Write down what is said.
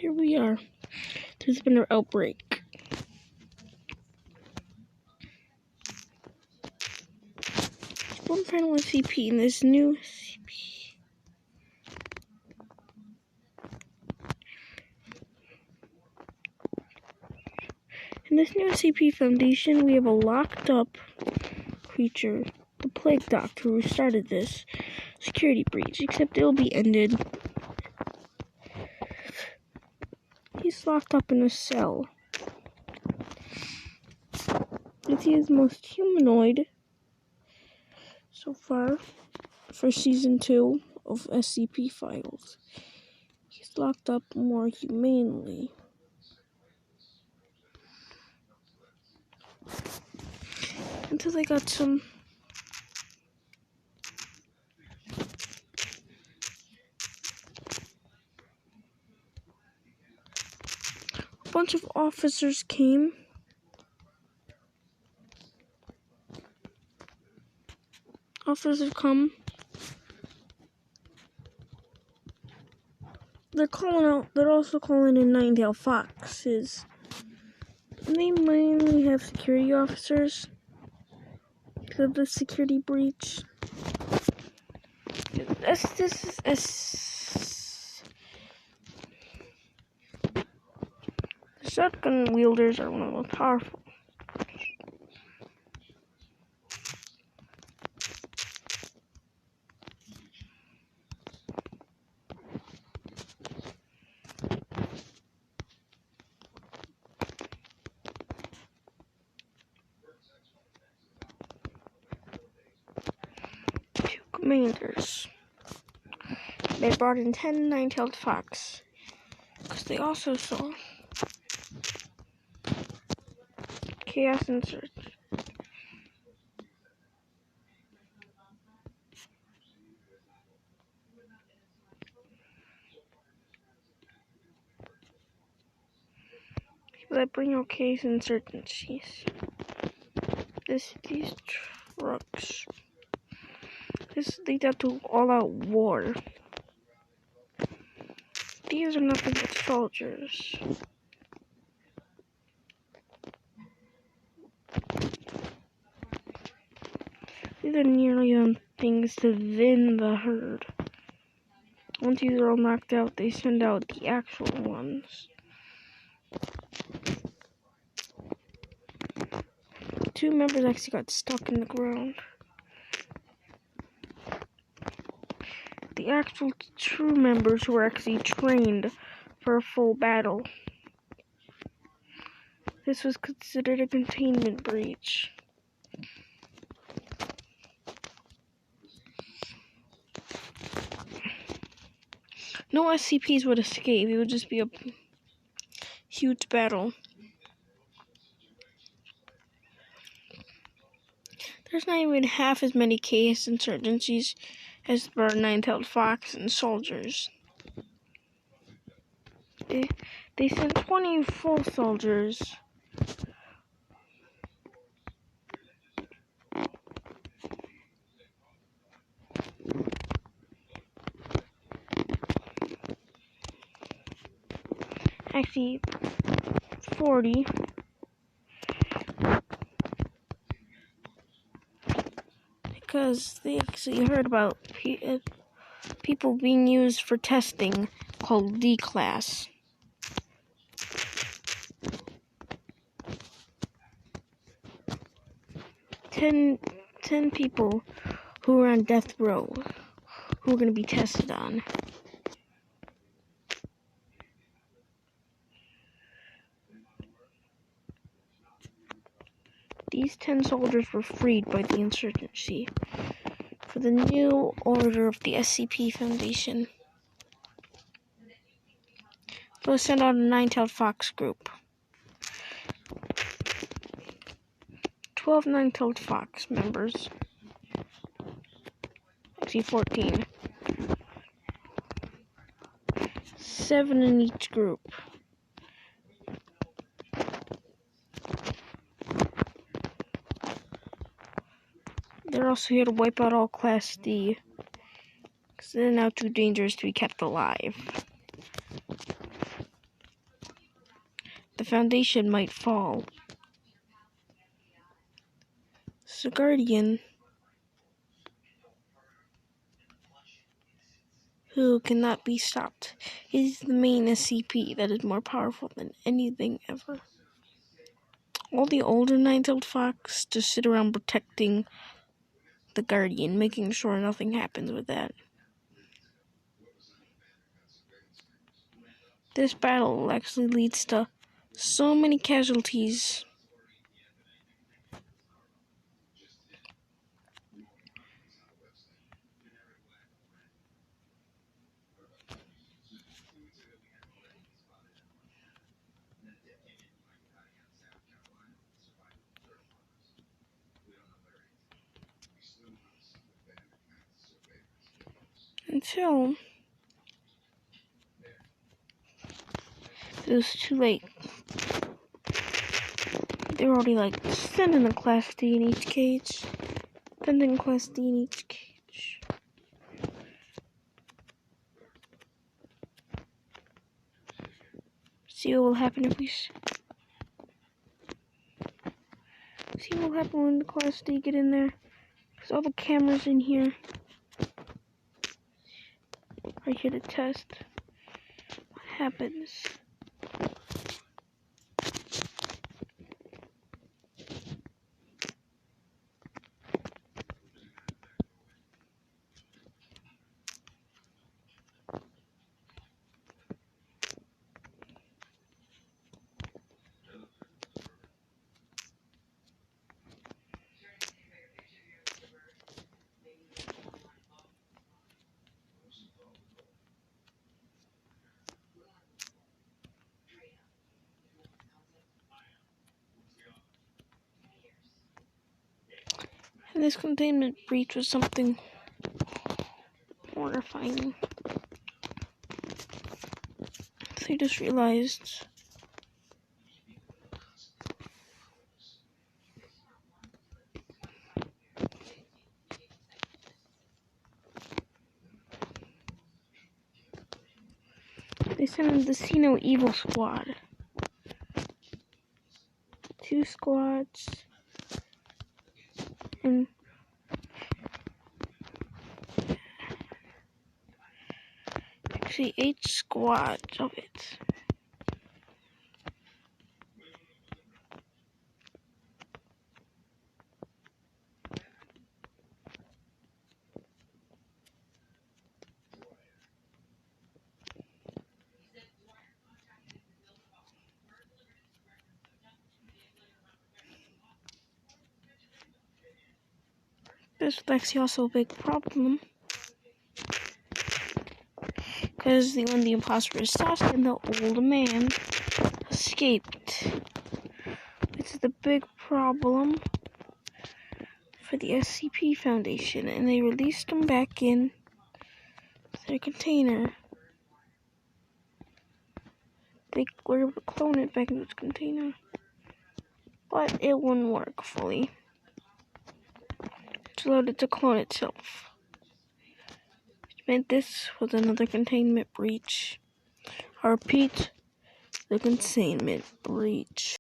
here we are. There's been an outbreak. One final SCP in this new SCP. In this new SCP Foundation, we have a locked up creature, the Plague Doctor, who started this security breach, except it'll be ended. He's locked up in a cell. He is most humanoid so far for Season 2 of SCP Files. He's locked up more humanely. Until they got some a bunch of officers came. Officers have come. They're also calling in Nine-Tailed Foxes. They mainly have security officers because of the security breach. The shotgun wielders are one of the most powerful. Two commanders. They brought in 10 Nine-Tailed Fox because they also saw Chaos and Search. People that bring out Chaos Insurgencies. These trucks. This leads up to all-out war. These are nothing but soldiers. These are nearly things to thin the herd. Once these are all knocked out, they send out the actual ones. Two members actually got stuck in the ground. The actual true members who were actually trained for a full battle. This was considered a containment breach. No SCPs would escape. It would just be a huge battle. There's not even half as many Chaos Insurgencies as there are Nine-Tailed Fox and soldiers. They sent 20 full soldiers. Actually, 40. Because they actually heard about people being used for testing called D-Class. 10 people who are on death row who are going to be tested on. These 10 soldiers were freed by the insurgency for the new order of the SCP Foundation. They'll send out a Nine-Tailed Fox group. 12 Nine-Tailed Fox members. Actually 14. 7 in each group. They're also here to wipe out all Class D, because they're now too dangerous to be kept alive. Foundation might fall. So Guardian, who cannot be stopped, is the main SCP that is more powerful than anything ever. All the older Nine-Tailed Fox just sit around protecting the Guardian, making sure nothing happens with that. This battle actually leads to so many casualties. Until it was too late. They were already sending a Class D in each cage. Sending Class D in each cage. See what will happen if we... See what will happen when the Class D get in there. Because all the cameras in here are here to test what happens. And this containment breach was something horrifying. So I just realized they sent in the See No Evil squad. 2 squads. And actually 8 squads of it. This is actually also a big problem. Because when the imposter is tossed and the old man escaped. It's the big problem for the SCP Foundation, and they released him back in their container. They were able to clone it back into its container, but it wouldn't work fully. It allowed it to clone itself, which meant this was another containment breach. I repeat, the containment breach.